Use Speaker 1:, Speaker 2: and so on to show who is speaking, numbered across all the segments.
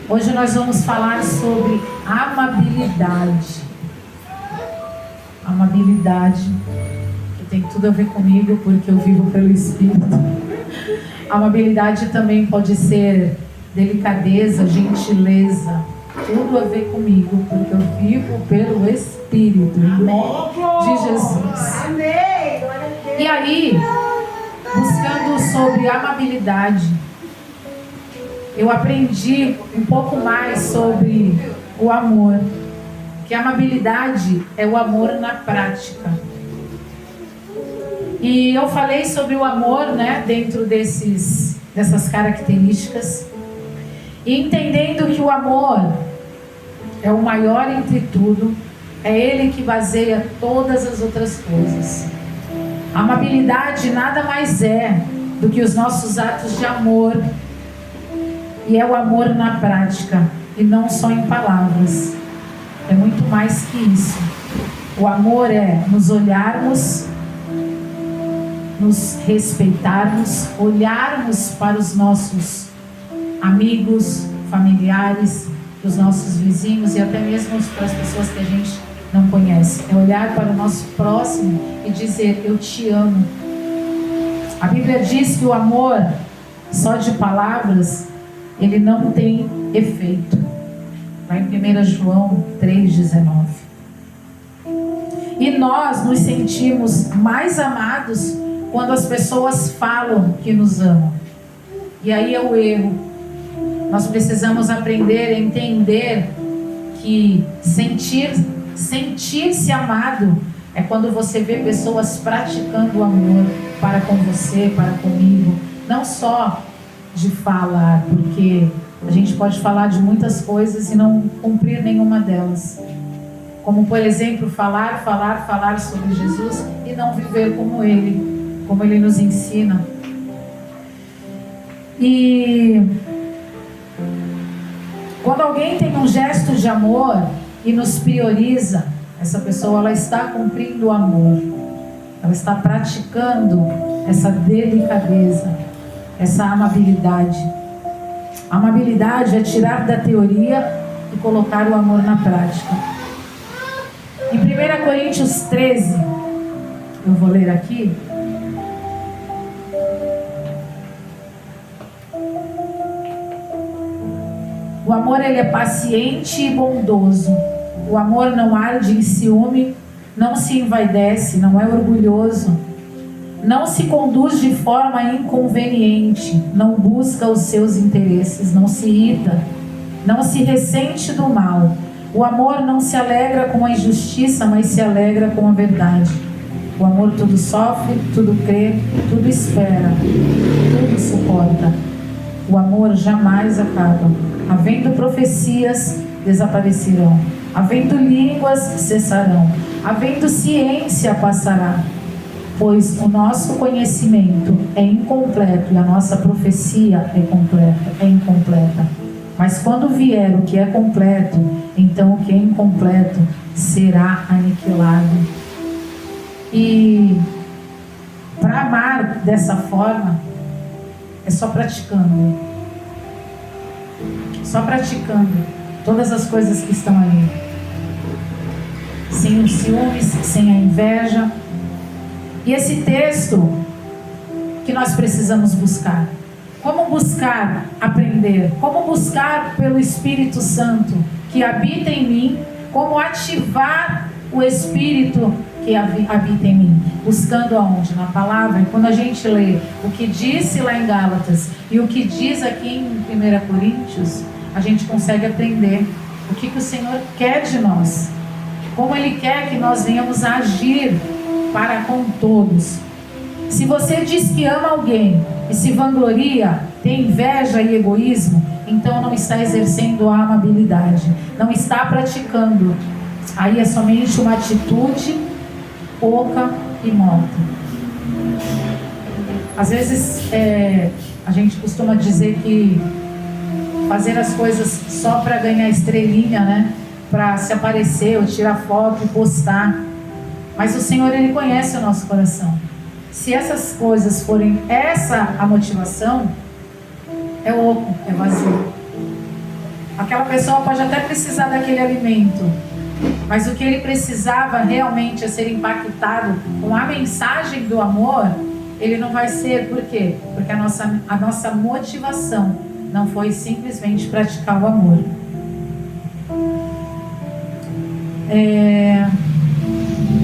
Speaker 1: Hoje nós vamos falar sobre amabilidade. Amabilidade, que tem tudo a ver comigo, porque eu vivo pelo Espírito. Amabilidade também pode ser delicadeza, gentileza, tudo a ver comigo, porque eu vivo pelo Espírito, em nome de Jesus. E aí, buscando sobre amabilidade, eu aprendi um pouco mais sobre o amor, que a amabilidade é o amor na prática. E eu falei sobre o amor, né, dentro dessas características, e entendendo que o amor é o maior entre tudo, é ele que baseia todas as outras coisas. A amabilidade nada mais é do que os nossos atos de amor, e é o amor na prática, e não só em palavras. É muito mais que isso. O amor é nos olharmos, nos respeitarmos, olharmos para os nossos amigos, familiares, os nossos vizinhos e até mesmo para as pessoas que a gente não conhece. É olhar para o nosso próximo e dizer: eu te amo. A Bíblia diz que o amor, só de palavras, ele não tem efeito. Vai em 1 João 3,19. E nós nos sentimos mais amados quando as pessoas falam que nos amam. E aí é o erro. Nós precisamos aprender a entender que sentir-se amado é quando você vê pessoas praticando o amor para com você, para comigo. Não só de falar, porque a gente pode falar de muitas coisas e não cumprir nenhuma delas. Como, por exemplo, falar sobre Jesus e não viver como Ele nos ensina. E quando alguém tem um gesto de amor e nos prioriza, essa pessoa, ela está cumprindo o amor. Ela está praticando essa delicadeza, essa amabilidade. A amabilidade é tirar da teoria e colocar o amor na prática. Em 1 Coríntios 13, eu vou ler aqui. O amor, ele é paciente e bondoso. O amor não arde em ciúme, não se envaidece, não é orgulhoso, não se conduz de forma inconveniente, não busca os seus interesses, não se irrita, não se ressente do mal. O amor não se alegra com a injustiça, mas se alegra com a verdade. O amor tudo sofre, tudo crê, tudo espera, tudo suporta. O amor jamais acaba. Havendo profecias, desaparecerão. Havendo línguas, cessarão. Havendo ciência, passará. Pois o nosso conhecimento é incompleto e a nossa profecia é incompleta. Mas quando vier o que é completo, então o que é incompleto será aniquilado. E para amar dessa forma, é só praticando. Só praticando todas as coisas que estão ali. Sem os ciúmes, sem a inveja. E esse texto que nós precisamos buscar. Como buscar aprender? Como buscar pelo Espírito Santo que habita em mim? Como ativar o Espírito que habita em mim? Buscando aonde? Na palavra. E quando a gente lê o que disse lá em Gálatas e o que diz aqui em 1 Coríntios, a gente consegue aprender o que o Senhor quer de nós. Como Ele quer que nós venhamos a agir para com todos. Se você diz que ama alguém e se vangloria, tem inveja e egoísmo, então não está exercendo a amabilidade, não está praticando. Aí é somente uma atitude oca e morta. Às vezes a gente costuma dizer que fazer as coisas só para ganhar estrelinha, né? Para se aparecer ou tirar foto e postar. Mas o Senhor, Ele conhece o nosso coração. Se essas coisas forem a motivação, é oco, é vazio. A Aquela pessoa pode até precisar daquele alimento, mas o que ele precisava realmente é ser impactado com a mensagem do amor. Ele não vai ser, por quê? Porque a nossa motivação não foi simplesmente praticar o amor.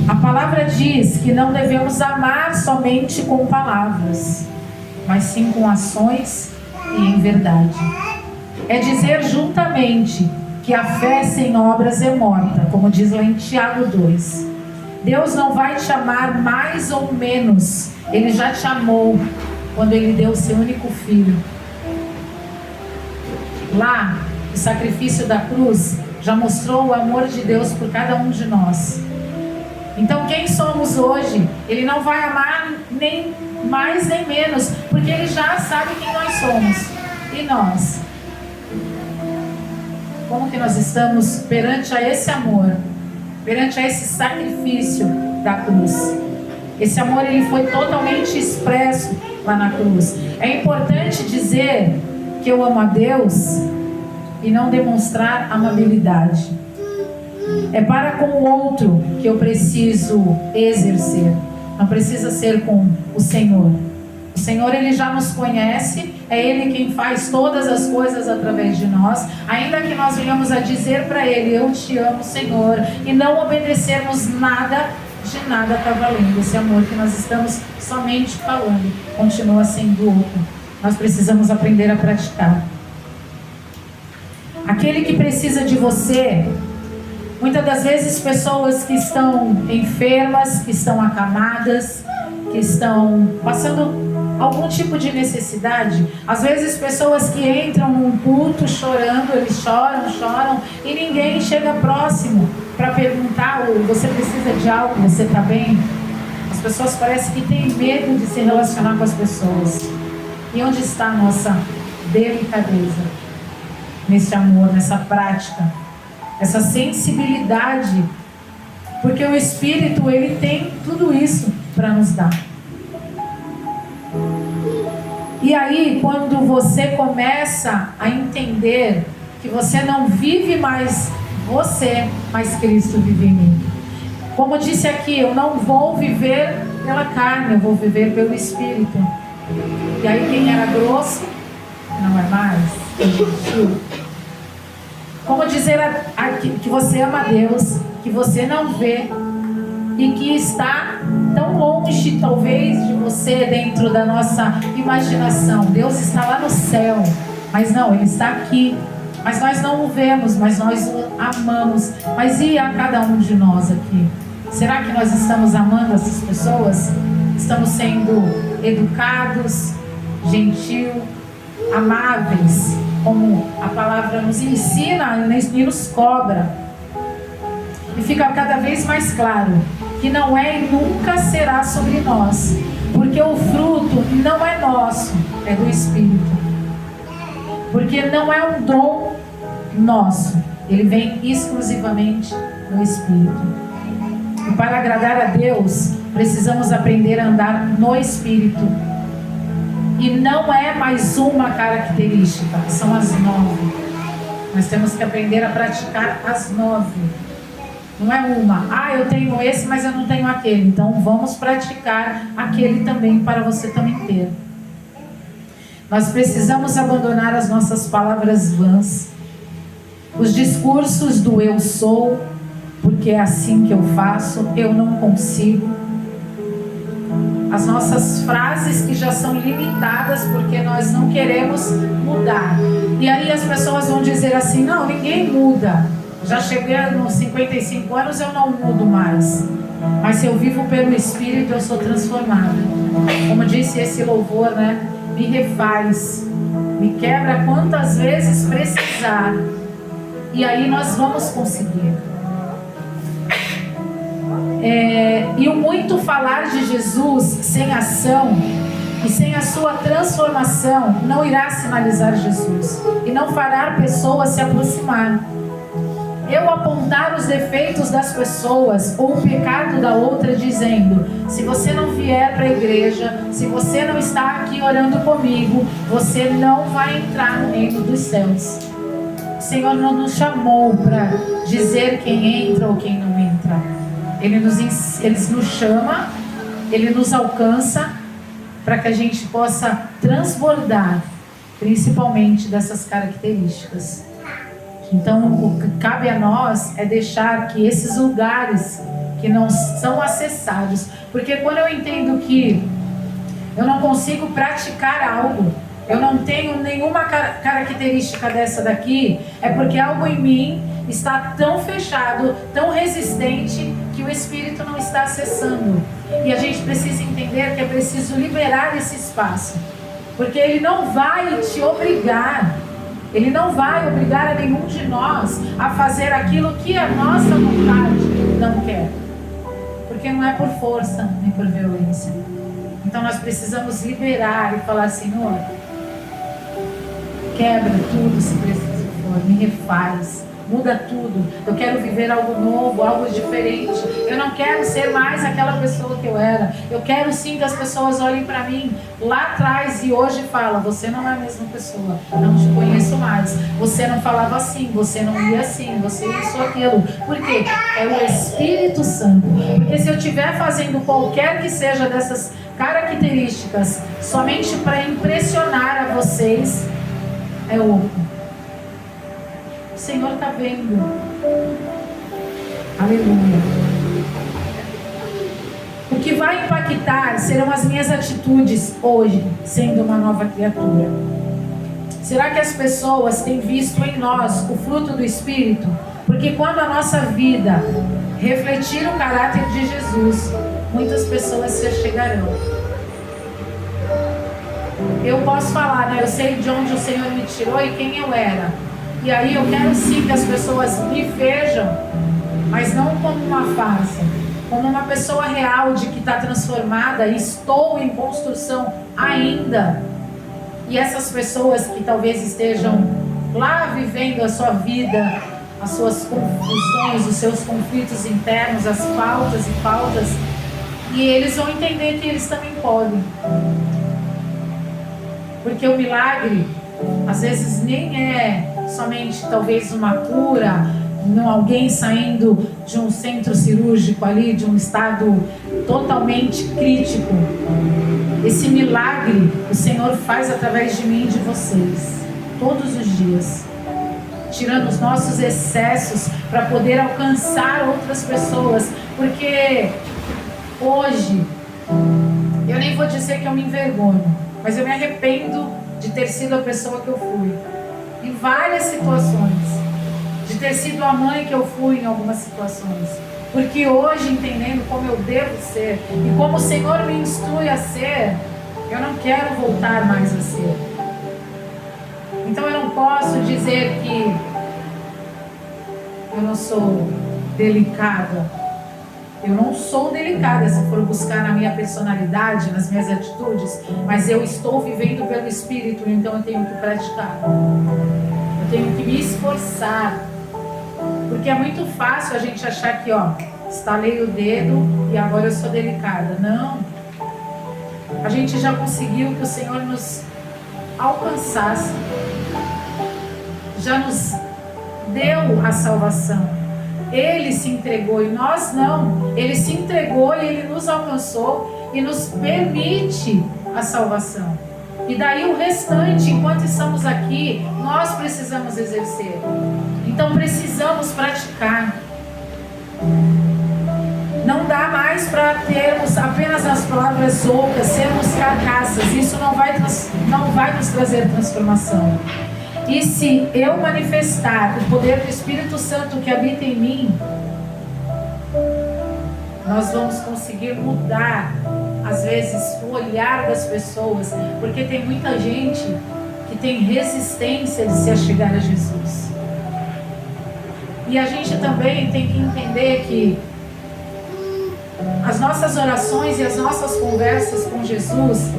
Speaker 1: A palavra diz que não devemos amar somente com palavras, mas sim com ações e em verdade. É dizer juntamente que a fé sem obras é morta, como diz lá em Tiago 2. Deus não vai te amar mais ou menos. Ele já te amou quando Ele deu o seu único filho. Lá, o sacrifício da cruz já mostrou o amor de Deus por cada um de nós. Então quem somos hoje, Ele não vai amar nem mais nem menos, porque Ele já sabe quem nós somos. E nós? Como que nós estamos perante a esse amor, perante a esse sacrifício da cruz? Esse amor, ele foi totalmente expresso lá na cruz. É importante dizer que eu amo a Deus e não demonstrar amabilidade. É para com o outro que eu preciso exercer. Não precisa ser com o Senhor. O Senhor, Ele já nos conhece. É Ele quem faz todas as coisas através de nós. Ainda que nós venhamos a dizer para Ele: eu te amo, Senhor, e não obedecermos nada, de nada está valendo. Esse amor que nós estamos somente falando continua sendo outro. Nós precisamos aprender a praticar. Aquele que precisa de você, muitas das vezes pessoas que estão enfermas, que estão acamadas, que estão passando algum tipo de necessidade. Às vezes pessoas que entram num culto chorando, eles choram e ninguém chega próximo para perguntar: você precisa de algo, você está bem? As pessoas parecem que têm medo de se relacionar com as pessoas. E onde está a nossa delicadeza? Nesse amor, nessa prática, essa sensibilidade, porque o Espírito, ele tem tudo isso para nos dar. E aí, quando você começa a entender que você não vive mais você, mas Cristo vive em mim. Como disse aqui, eu não vou viver pela carne, eu vou viver pelo Espírito. E aí quem era grosso, não é mais, é gentil. Como dizer que você ama a Deus, que você não vê, e que está tão longe talvez de você dentro da nossa imaginação. Deus está lá no céu, mas não, Ele está aqui. Mas nós não o vemos, mas nós o amamos. Mas e a cada um de nós aqui? Será que nós estamos amando essas pessoas? Estamos sendo educados, gentil, amáveis, como a palavra nos ensina e nos cobra. E fica cada vez mais claro que não é e nunca será sobre nós, porque o fruto não é nosso, é do Espírito. Porque não é um dom nosso, ele vem exclusivamente do Espírito. E para agradar a Deus, precisamos aprender a andar no Espírito. E não é mais uma característica, são as 9. Nós temos que aprender a praticar as 9. Não é uma: eu tenho esse, mas eu não tenho aquele. Então vamos praticar aquele também para você também ter. Nós precisamos abandonar as nossas palavras vãs, os discursos do eu sou, porque é assim que eu faço, eu não consigo. As nossas frases que já são limitadas porque nós não queremos mudar. E aí as pessoas vão dizer assim: não, ninguém muda. Já cheguei nos 55 anos, eu não mudo mais. Mas se eu vivo pelo Espírito, eu sou transformada. Como disse esse louvor, né? Me refaz, me quebra quantas vezes precisar. E aí nós vamos conseguir. E o muito falar de Jesus sem ação e sem a sua transformação não irá sinalizar Jesus e não fará pessoas se aproximar. Eu apontar os defeitos das pessoas ou o pecado da outra dizendo: se você não vier para a igreja, se você não está aqui orando comigo, você não vai entrar no reino dos céus. Senhor não nos chamou para dizer quem entra ou quem não entra. Ele nos chama, Ele nos alcança para que a gente possa transbordar, principalmente dessas características. Então, o que cabe a nós é deixar que esses lugares que não são acessados, porque quando eu entendo que eu não consigo praticar algo, eu não tenho nenhuma característica dessa daqui, é porque algo em mim está tão fechado, tão resistente, que o Espírito não está acessando. E a gente precisa entender que é preciso liberar esse espaço, porque Ele não vai te obrigar, Ele não vai obrigar a nenhum de nós a fazer aquilo que a nossa vontade não quer, porque não é por força nem por violência. Então nós precisamos liberar e falar: Senhor, quebra tudo se preciso for, me refaz, muda tudo. Eu quero viver algo novo, algo diferente. Eu não quero ser mais aquela pessoa que eu era. Eu quero sim que as pessoas olhem para mim lá atrás e hoje falam: você não é a mesma pessoa, não te conheço mais, você não falava assim, você não ia assim, você isso, aquilo. Por quê? É o Espírito Santo. Porque se eu estiver fazendo qualquer que seja dessas características somente para impressionar a vocês, é oco. O Senhor está vendo. Aleluia. O que vai impactar serão as minhas atitudes hoje, sendo uma nova criatura. Será que as pessoas têm visto em nós o fruto do Espírito? Porque quando a nossa vida refletir o caráter de Jesus, muitas pessoas se chegarão. Eu posso falar, né? Eu sei de onde o Senhor me tirou e quem eu era. E aí eu quero sim que as pessoas me vejam, mas não como uma farsa, como uma pessoa real de que está transformada e estou em construção ainda. E essas pessoas que talvez estejam lá vivendo a sua vida, as suas confusões, os seus conflitos internos, as faltas, e eles vão entender que eles também podem. Porque o milagre, às vezes, nem é somente talvez uma cura, não alguém saindo de um centro cirúrgico ali, de um estado totalmente crítico. Esse milagre o Senhor faz através de mim e de vocês, todos os dias, tirando os nossos excessos para poder alcançar outras pessoas. Porque hoje, eu nem vou dizer que eu me envergonho, mas eu me arrependo de ter sido a pessoa que eu fui em várias situações, de ter sido a mãe que eu fui em algumas situações, porque hoje, entendendo como eu devo ser e como o Senhor me instrui a ser, eu não quero voltar mais a ser. Então eu não posso dizer que eu não sou delicada. Eu não sou delicada se for buscar na minha personalidade, nas minhas atitudes, mas eu estou vivendo pelo Espírito, então eu tenho que praticar. Eu tenho que me esforçar. Porque é muito fácil a gente achar que, estalei o dedo e agora eu sou delicada. Não. A gente já conseguiu que o Senhor nos alcançasse. Já nos deu a salvação. Ele se entregou e nós não. Ele se entregou e Ele nos alcançou e nos permite a salvação. E daí o restante, enquanto estamos aqui, nós precisamos exercer. Então precisamos praticar. Não dá mais para termos apenas as palavras ocas, sermos carcaças. Isso não vai nos trazer transformação. E se eu manifestar o poder do Espírito Santo que habita em mim, nós vamos conseguir mudar, às vezes, o olhar das pessoas, porque tem muita gente que tem resistência de se achegar a Jesus. E a gente também tem que entender que as nossas orações e as nossas conversas com Jesus,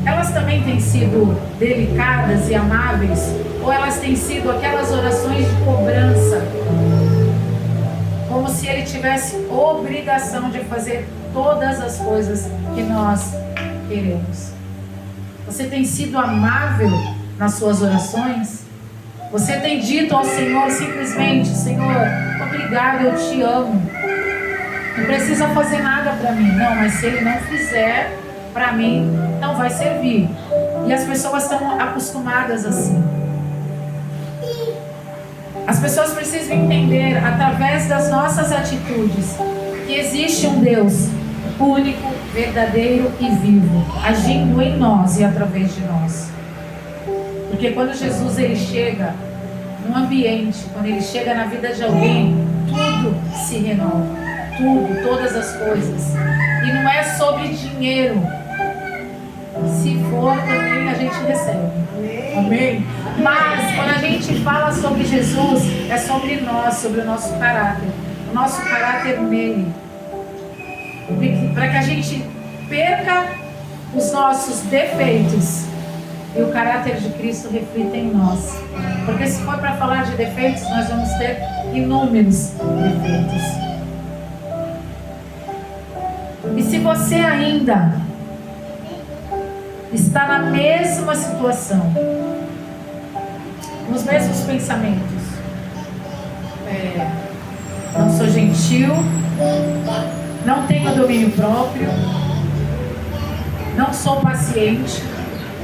Speaker 1: elas também têm sido delicadas e amáveis, ou elas têm sido aquelas orações de cobrança, como se Ele tivesse obrigação de fazer todas as coisas que nós queremos. Você tem sido amável nas suas orações? Você tem dito ao Senhor simplesmente: Senhor, obrigado, eu te amo. Não precisa fazer nada para mim. Não, mas se Ele não fizer para mim, não vai servir. E as pessoas estão acostumadas assim. As pessoas precisam entender, através das nossas atitudes, que existe um Deus único, verdadeiro e vivo, agindo em nós e através de nós. Porque quando Jesus ele chega num ambiente, quando ele chega na vida de alguém, tudo se renova, tudo, todas as coisas. E não é sobre dinheiro. Se for também a gente recebe. Amém? Mas quando a gente fala sobre Jesus, é sobre nós, sobre o nosso caráter. O nosso caráter nele. Para que a gente perca os nossos defeitos e o caráter de Cristo reflita em nós. Porque se for para falar de defeitos, nós vamos ter inúmeros defeitos. E se você ainda está na mesma situação, nos mesmos pensamentos, não sou gentil, não tenho domínio próprio, não sou paciente,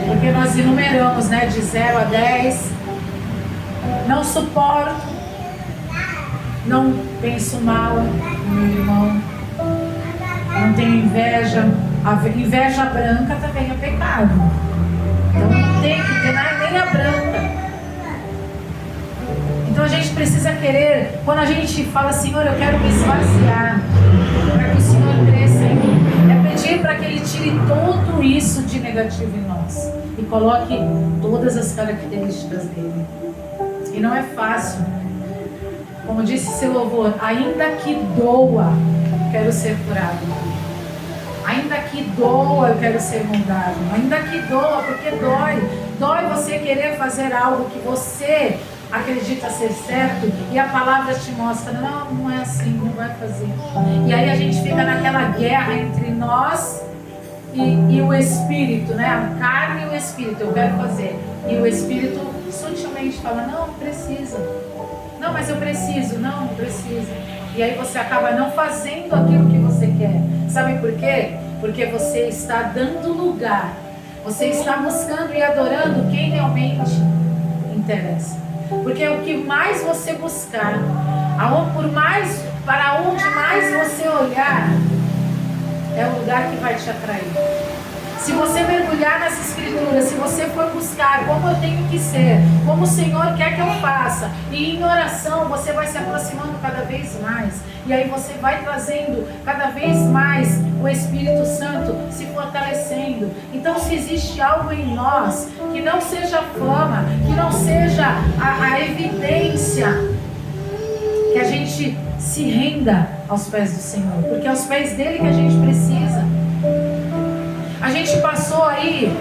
Speaker 1: porque nós enumeramos, né, de 0 a 10, não suporto, não penso mal no meu irmão, não tenho inveja. A inveja branca também é pecado. Então não tem que ter nem a branca. Então a gente precisa querer, quando a gente fala: Senhor, eu quero me esvaziar, para que o Senhor cresça em mim, é pedir para que Ele tire tudo isso de negativo em nós e coloque todas as características dele. E não é fácil. Como disse seu louvor, ainda que doa, quero ser curado. Ainda que doa, eu quero ser mudado. Ainda que doa, porque dói. Dói você querer fazer algo que você acredita ser certo e a palavra te mostra: não, não é assim, não vai fazer. E aí a gente fica naquela guerra entre nós e o Espírito, né? A carne e o Espírito. Eu quero fazer. E o Espírito sutilmente fala: não, não precisa. Não, mas eu preciso. Não, não precisa. E aí você acaba não fazendo aquilo que você quer. Sabe por quê? Porque você está dando lugar. Você está buscando e adorando quem realmente interessa. Porque o que mais você buscar, para onde mais você olhar, é o lugar que vai te atrair. Se você mergulhar nas Escrituras, se você for buscar como eu tenho que ser, como o Senhor quer que eu faça, e em oração você vai se aproximando cada vez mais, e aí você vai trazendo cada vez mais o Espírito Santo se fortalecendo. Então, se existe algo em nós que não seja fama, que não seja a evidência, que a gente se renda aos pés do Senhor, porque é aos pés dele que a gente precisa. A gente passou aí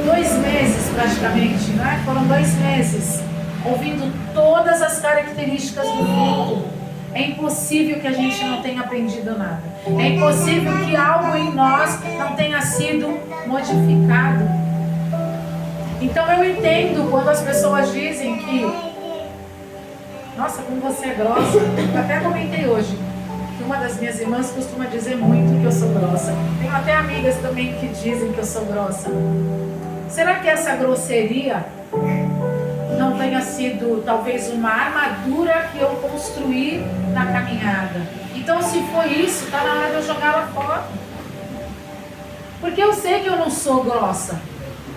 Speaker 1: 2 meses praticamente, né? Foram 2 meses ouvindo todas as características do fruto. É impossível que a gente não tenha aprendido nada. É impossível que algo em nós não tenha sido modificado. Então eu entendo quando as pessoas dizem que: nossa, como você é grossa. Eu até comentei hoje que uma das minhas irmãs costuma dizer muito que eu sou grossa. Tenho até amigas também que dizem que eu sou grossa. Será que essa grosseria não tenha sido talvez uma armadura que eu construí na caminhada? Então, se foi isso, está na hora de eu jogar ela fora. Porque eu sei que eu não sou grossa,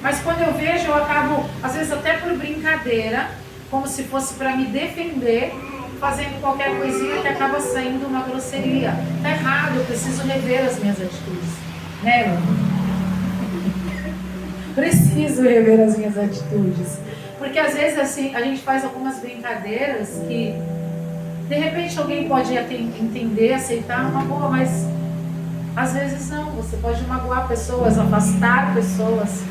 Speaker 1: mas quando eu vejo, eu acabo, às vezes até por brincadeira, como se fosse para me defender, fazendo qualquer coisinha que acaba saindo uma grosseria. Está errado, eu preciso rever as minhas atitudes. Né, irmão? Preciso rever as minhas atitudes. Porque às vezes assim, a gente faz algumas brincadeiras que de repente alguém pode entender, aceitar uma boa, mas às vezes não. Você pode magoar pessoas, afastar pessoas.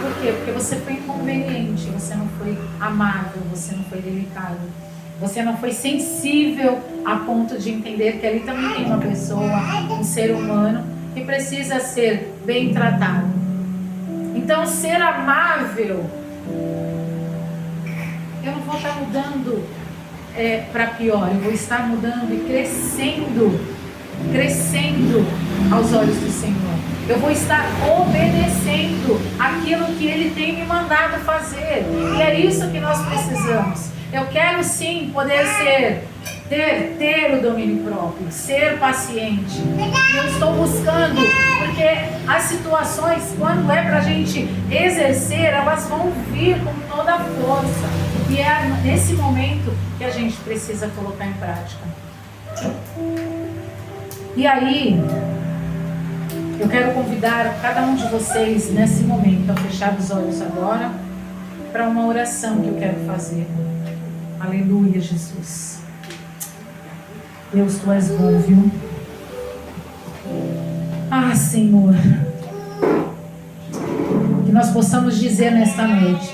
Speaker 1: Por quê? Porque você foi inconveniente, você não foi amável, você não foi delicado. Você não foi sensível a ponto de entender que ali também tem uma pessoa, um ser humano, que precisa ser bem tratado. Então, ser amável vou estar mudando para pior, eu vou estar mudando e crescendo aos olhos do Senhor. Eu vou estar obedecendo aquilo que Ele tem me mandado fazer. E é isso que nós precisamos. Eu quero sim poder ter o domínio próprio, ser paciente. E eu estou buscando, porque as situações, quando é para a gente exercer, elas vão vir com toda a força. E é nesse momento que a gente precisa colocar em prática. E aí, eu quero convidar cada um de vocês nesse momento a fechar os olhos agora para uma oração que eu quero fazer. Aleluia, Jesus. Deus, Tu és bom, viu? Ah, Senhor, que nós possamos dizer nesta noite: